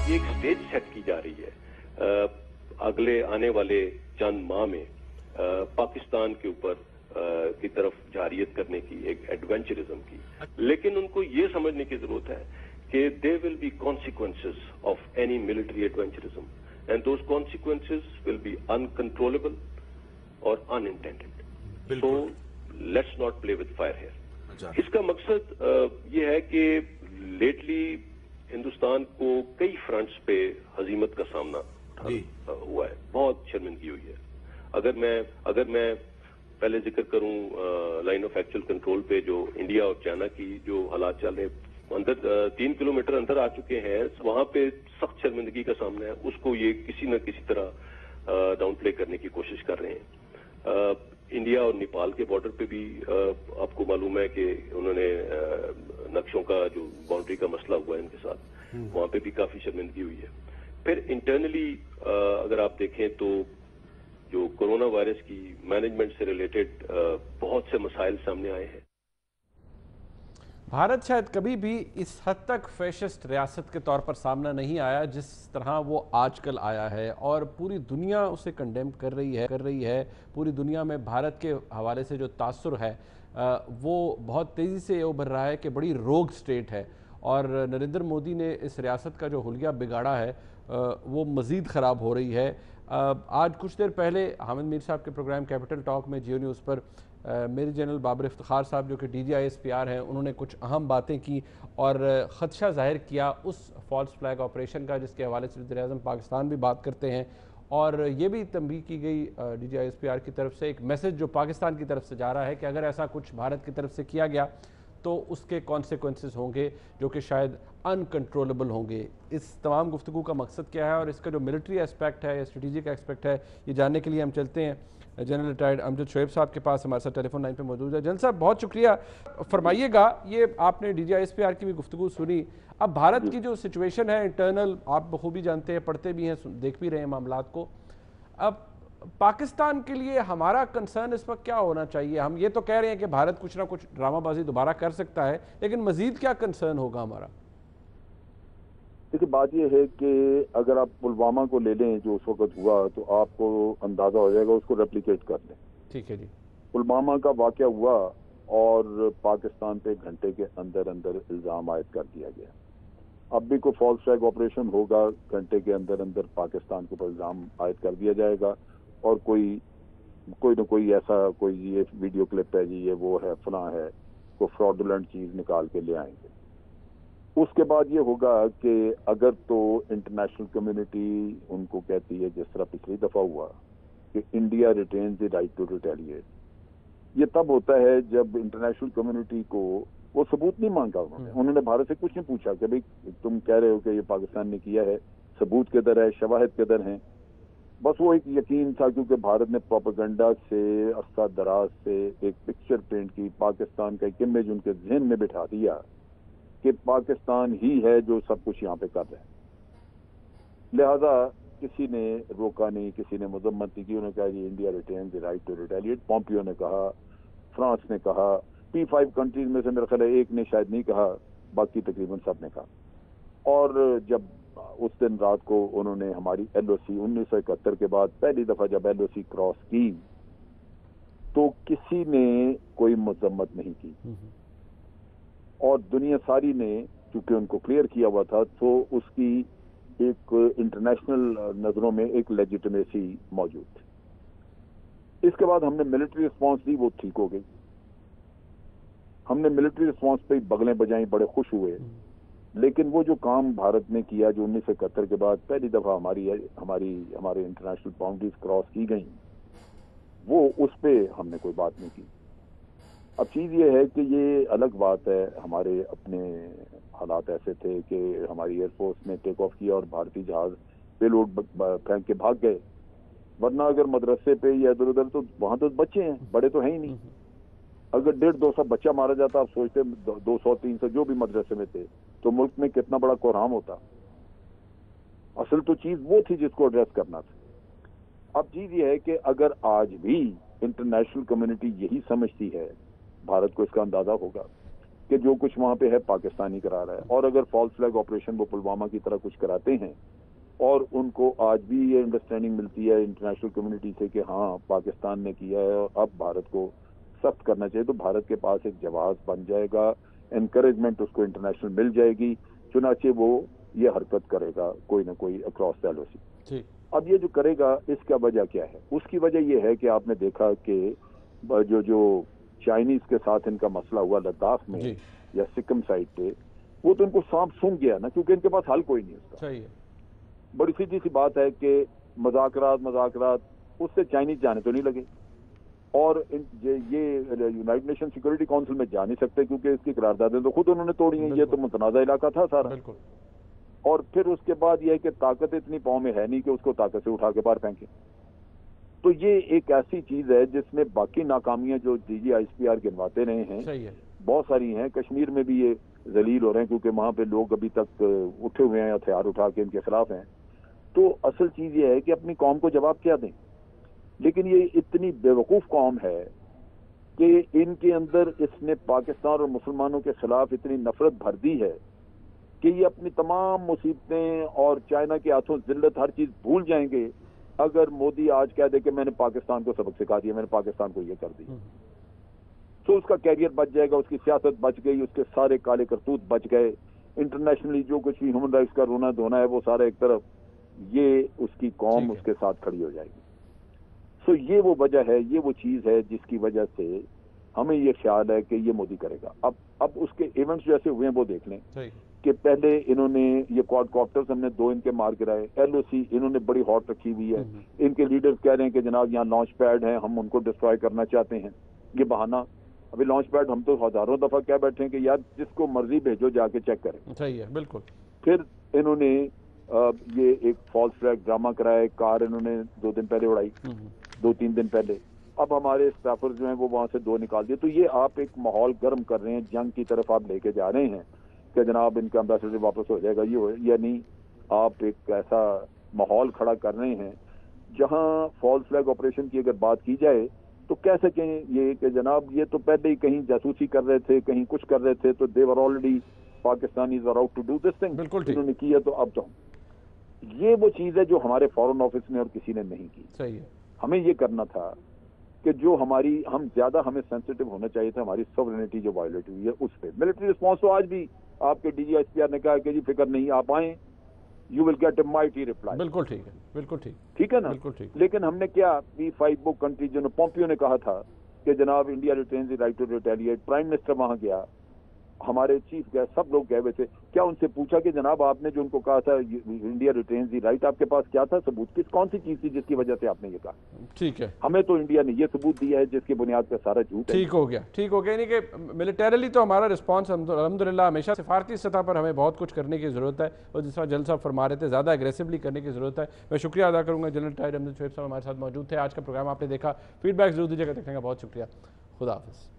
یہ ایک stage set کی جا رہی ہے اگلے آنے والے چند ماہ میں پاکستان کے اوپر کی طرف جارحیت کرنے کی، ایک ایڈونچرزم کی، لیکن ان کو یہ سمجھنے کی ضرورت ہے کہ there will be consequences of any military adventurism and those consequences will be uncontrollable or unintended. So let's not play with fire here. اس کا مقصد یہ ہے کہ لیٹلی ہندوستان کو کئی فرنٹس پہ ہزیمت کا سامنا ہوا ہے، بہت شرمندگی ہوئی ہے. اگر میں پہلے ذکر کروں لائن آف ایکچوئل کنٹرول پہ جو انڈیا اور چائنا کی جو حالات چل رہے ہیں، اندر 3 کلومیٹر اندر آ چکے ہیں، وہاں پہ سخت شرمندگی کا سامنا ہے. اس کو یہ کسی نہ کسی طرح ڈاؤن پلے کرنے کی کوشش کر رہے ہیں. انڈیا اور نیپال کے بارڈر پہ بھی آپ کو معلوم ہے کہ انہوں نے نقشوں کا جو باؤنڈری کا مسئلہ ہوا ہے ان کے ساتھ، وہاں پہ بھی کافی شرمندگی ہوئی ہے. پھر انٹرنلی اگر آپ دیکھیں تو جو کورونا وائرس کی مینجمنٹ سے ریلیٹڈ بہت سے مسائل سامنے آئے ہیں. بھارت شاید کبھی بھی اس حد تک فیشسٹ ریاست کے طور پر سامنا نہیں آیا جس طرح وہ آج کل آیا ہے، اور پوری دنیا اسے کنڈیم کر رہی ہے. پوری دنیا میں بھارت کے حوالے سے جو تاثر ہے وہ بہت تیزی سے ابھر رہا ہے کہ بڑی روگ سٹیٹ ہے، اور نریندر مودی نے اس ریاست کا جو حلیہ بگاڑا ہے وہ مزید خراب ہو رہی ہے. آج کچھ دیر پہلے حامد میر صاحب کے پروگرام کیپٹل ٹاک میں جیو نیوز پر میجر جنرل بابر افتخار صاحب جو کہ DGISPR ہیں، انہوں نے کچھ اہم باتیں کی اور خدشہ ظاہر کیا اس فالس فلیگ آپریشن کا جس کے حوالے سے وزیر اعظم پاکستان بھی بات کرتے ہیں. اور یہ بھی تنبیہ کی گئی DGISPR کی طرف سے، ایک میسج جو پاکستان کی طرف سے جا رہا ہے کہ اگر ایسا کچھ بھارت کی طرف سے کیا گیا تو اس کے کانسیکوینسز ہوں گے جو کہ شاید انکنٹرولبل ہوں گے. اس تمام گفتگو کا مقصد کیا ہے اور اس کا جو ملٹری اسپیکٹ ہے یا اسٹریٹجک اسپیکٹ ہے، یہ جاننے کے لیے ہم چلتے ہیں جنرل ریٹائرڈ امجد شعیب صاحب کے پاس. ہمارے ساتھ ٹیلی فون لائن پہ موجود ہے. جنرل صاحب بہت شکریہ. فرمائیے گا، یہ آپ نے DGISPR کی بھی گفتگو سنی، اب بھارت کی جو سچویشن ہے انٹرنل، آپ بخوبی جانتے ہیں، پڑھتے بھی ہیں، دیکھ بھی رہے ہیں معاملات کو. اب پاکستان کے لیے ہمارا کنسرن اس وقت کیا ہونا چاہیے؟ ہم یہ تو کہہ رہے ہیں کہ بھارت کچھ نہ کچھ ڈرامہ بازی دوبارہ کر سکتا ہے، لیکن مزید کیا کنسرن ہوگا ہمارا؟ دیکھیے، بات یہ ہے کہ اگر آپ پلوامہ کو لے لیں جو اس وقت ہوا تو آپ کو اندازہ ہو جائے گا، اس کو ریپلیکیٹ کر لیں. ٹھیک ہے جی. پلوامہ کا واقعہ ہوا اور پاکستان پہ گھنٹے کے اندر الزام عائد کر دیا گیا. اب بھی کوئی فالس فلیگ آپریشن ہوگا، گھنٹے کے اندر پاکستان کے اوپر الزام عائد کر دیا جائے گا، اور کوئی نہ کوئی ایسا کوئی یہ ویڈیو کلپ ہے جی، یہ وہ ہے، فلاں ہے، کوئی فراڈولنٹ چیز نکال کے لے آئیں گے. اس کے بعد یہ ہوگا کہ اگر تو انٹرنیشنل کمیونٹی ان کو کہتی ہے، جس طرح پچھلی دفعہ ہوا کہ India retains the right to retaliate, یہ تب ہوتا ہے جب انٹرنیشنل کمیونٹی کو وہ ثبوت نہیں مانگا. انہوں نے بھارت سے کچھ نہیں پوچھا کہ بھئی تم کہہ رہے ہو کہ یہ پاکستان نے کیا ہے، ثبوت کدھر ہے، شواہد کدھر ہیں. بس وہ ایک یقین تھا، کیونکہ بھارت نے پروپیگنڈا سے عرصہ دراز سے ایک پکچر پینٹ کی، پاکستان کا ایک امیج ان کے ذہن میں بٹھا دیا کہ پاکستان ہی ہے جو سب کچھ یہاں پہ کر رہے ہیں. لہذا کسی نے روکا نہیں، کسی نے مذمت نہیں کی. انہوں نے کہا یہ India retains the right to retaliate. Pompeo نے کہا، فرانس نے کہا، P5 کنٹریز میں سے میرا خیال ہے ایک نے شاید نہیں کہا، باقی تقریباً سب نے کہا. اور جب اس دن رات کو انہوں نے ہماری LOC 1971 کے بعد پہلی دفعہ جب LOC کراس کی تو کسی نے کوئی مذمت نہیں کی، اور دنیا ساری نے چونکہ ان کو کلیئر کیا ہوا تھا تو اس کی ایک انٹرنیشنل نظروں میں ایک لیجیٹمیسی موجود تھی. اس کے بعد ہم نے ملٹری رسپانس دی، وہ ٹھیک ہو گئی. ہم نے ملٹری رسپانس پہ بغلیں بجائیں، بڑے خوش ہوئے. لیکن وہ جو کام بھارت نے کیا جو 1971 کے بعد پہلی دفعہ ہمارے انٹرنیشنل باؤنڈریز کراس کی گئیں، وہ اس پہ ہم نے کوئی بات نہیں کی. اب چیز یہ ہے کہ یہ الگ بات ہے، ہمارے اپنے حالات ایسے تھے کہ ہماری ایئر فورس نے ٹیک آف کیا اور بھارتی جہاز پے لوڈ پھینک کے بھاگ گئے. ورنہ اگر مدرسے پہ یا ادھر ادھر تو وہاں تو بچے ہیں، بڑے تو ہیں ہی نہیں. اگر 150-200 بچہ مارا جاتا، آپ سوچتے 200-300 جو بھی مدرسے میں تھے تو ملک میں کتنا بڑا کوہرام ہوتا. اصل تو چیز وہ تھی جس کو ایڈریس کرنا تھا. اب چیز یہ ہے کہ اگر آج بھی انٹرنیشنل کمیونٹی یہی سمجھتی ہے، بھارت کو اس کا اندازہ ہوگا کہ جو کچھ وہاں پہ ہے پاکستانی کرا رہا ہے، اور اگر فالس فلیگ آپریشن وہ پلوامہ کی طرح کچھ کراتے ہیں اور ان کو آج بھی یہ انڈرسٹینڈنگ ملتی ہے انٹرنیشنل کمیونٹی سے کہ ہاں پاکستان نے کیا ہے اور اب بھارت کو سخت کرنا چاہیے، تو بھارت کے پاس ایک جواز بن جائے گا، انکریجمنٹ اس کو انٹرنیشنل مل جائے گی، چنانچہ وہ یہ حرکت کرے گا کوئی نہ کوئی اکراس دی LOC۔ اب یہ جو کرے گا اس کا وجہ کیا ہے؟ اس کی وجہ یہ ہے کہ آپ نے دیکھا کہ جو چائنیز کے ساتھ ان کا مسئلہ ہوا لداخ میں یا سکم سائڈ پہ، وہ تو ان کو سانپ سونگ گیا نا، کیونکہ ان کے پاس حل کوئی نہیں اس کا۔ بڑی سیدھی سی بات ہے کہ مذاکرات اس سے چائنیز جانے تو نہیں لگے، اور یہ یونائٹڈ نیشن سیکورٹی کونسل میں جا نہیں سکتے کیونکہ اس کی قراردادیں تو خود انہوں نے توڑی ہیں، یہ تو متنازع علاقہ تھا سارا۔ اور پھر اس کے بعد یہ ہے کہ طاقت اتنی پاؤں میں ہے نہیں کہ اس کو طاقت سے اٹھا کے باہر پھینکیں۔ تو یہ ایک ایسی چیز ہے جس میں باقی ناکامیاں جو DGISPR گنواتے رہے ہیں بہت ساری ہیں، کشمیر میں بھی یہ ذلیل ہو رہے ہیں کیونکہ وہاں پہ لوگ ابھی تک اٹھے ہوئے ہیں، ہتھیار اٹھا کے ان کے خلاف ہیں۔ تو اصل چیز یہ ہے کہ اپنی قوم کو جواب کیا دیں، لیکن یہ اتنی بیوقوف قوم ہے کہ ان کے اندر اس نے پاکستان اور مسلمانوں کے خلاف اتنی نفرت بھر دی ہے کہ یہ اپنی تمام مصیبتیں اور چائنا کے ہاتھوں ذلت ہر چیز بھول جائیں گے اگر مودی آج کہہ دے کہ میں نے پاکستان کو سبق سکھا دیا، میں نے پاکستان کو یہ کر دی، تو اس کا کیریئر بچ جائے گا، اس کی سیاست بچ گئی، اس کے سارے کالے کرتوت بچ گئے، انٹرنیشنلی جو کچھ بھی ہیومن رائٹس کا رونا دھونا ہے وہ سارا ایک طرف، یہ اس کی قوم اس کے ساتھ کھڑی ہو جائے گی۔ سو یہ وہ وجہ ہے، یہ وہ چیز ہے جس کی وجہ سے ہمیں یہ خیال ہے کہ یہ مودی کرے گا۔ اب اس کے ایونٹس جیسے ہوئے ہیں وہ دیکھ لیں کہ پہلے انہوں نے یہ کوڈ کاپٹرز ہم نے 2 ان کے مار گرائے، LOC انہوں نے بڑی ہاٹ رکھی ہوئی ہے، ان کے لیڈرز کہہ رہے ہیں کہ جناب یہاں لانچ پیڈ ہیں، ہم ان کو ڈسٹرائے کرنا چاہتے ہیں، یہ بہانہ۔ ابھی لانچ پیڈ ہم تو ہزاروں دفعہ کہہ بیٹھے ہیں کہ یار جس کو مرضی بھیجو جا کے چیک کریں۔ صحیح ہے، بالکل۔ پھر انہوں نے یہ ایک فالس فلیگ ڈرامہ کرایا، کار انہوں نے 2 دن پہلے اڑائی، 2-3 دن پہلے، اب ہمارے اسٹافر جو ہیں وہ وہاں سے 2 نکال دیے۔ تو یہ آپ ایک ماحول گرم کر رہے ہیں، جنگ کی طرف آپ لے کے جا رہے ہیں کہ جناب ان کا امبیسڈر واپس ہو جائے گا، یہ ہو یا نہیں، آپ ایک ایسا ماحول کھڑا کر رہے ہیں جہاں فالس فلیگ آپریشن کی اگر بات کی جائے تو کہہ سکیں یہ کہ جناب یہ تو پہلے ہی کہیں جاسوسی کر رہے تھے، کہیں کچھ کر رہے تھے، تو they were already Pakistanis are out to do this thing, انہوں نے کیا تو اب تو یہ وہ چیز ہے جو ہمارے فارن آفس نے اور کسی نے نہیں کی۔ صحیح ہے، ہمیں یہ کرنا تھا کہ جو ہم زیادہ ہمیں سینسٹیو ہونا چاہیے تھا ہماری سوورنٹی جو وائلیٹ ہوئی ہے اس پہ۔ ملٹری رسپانس تو آج بھی آپ کے DGISPR نے کہا کہ جی فکر نہیں، آپ آئیں، you will get a mighty reply. بالکل ٹھیک ہے، بالکل ٹھیک ہے نا، بالکل ٹھیک۔ لیکن ہم نے کیا P5 وہ کنٹری جو پومپیو نے کہا تھا کہ جناب India retains the right to retaliate, prime minister وہاں گیا، ہمارے چیف گئے، سب لوگ گئے ہوئے تھے، کیا ان سے پوچھا کہ جناب آپ نے جو ان کو کہا تھا انڈیا ریٹینز دی رائٹ، آپ کے پاس کیا تھا ثبوت، کون سی چیز تھی جس کی وجہ سے آپ نے یہ کہا؟ ٹھیک ہے، ہمیں تو انڈیا نے یہ ثبوت دیا ہے جس کی بنیاد پہ سارا جھوٹ ہے۔ ٹھیک ہو گیا، یعنی کہ ملٹریلی تو ہمارا رسپانس الحمدللہ ہمیشہ، سفارتی سطح پر ہمیں بہت کچھ کرنے کی ضرورت ہے، اور جس طرح جنرل صاحب فرما رہے تھے زیادہ اگریسولی کرنے کی ضرورت ہے۔ میں شکریہ ادا کروں گا جنرل ٹائر احمد شعیب صاحب ہمارے ساتھ موجود تھے۔ آج کا پروگرام آپ نے دیکھا، فیڈ بیک ضرور دیجیے گا، دیکھنے کا بہت شکریہ، خدا حافظ۔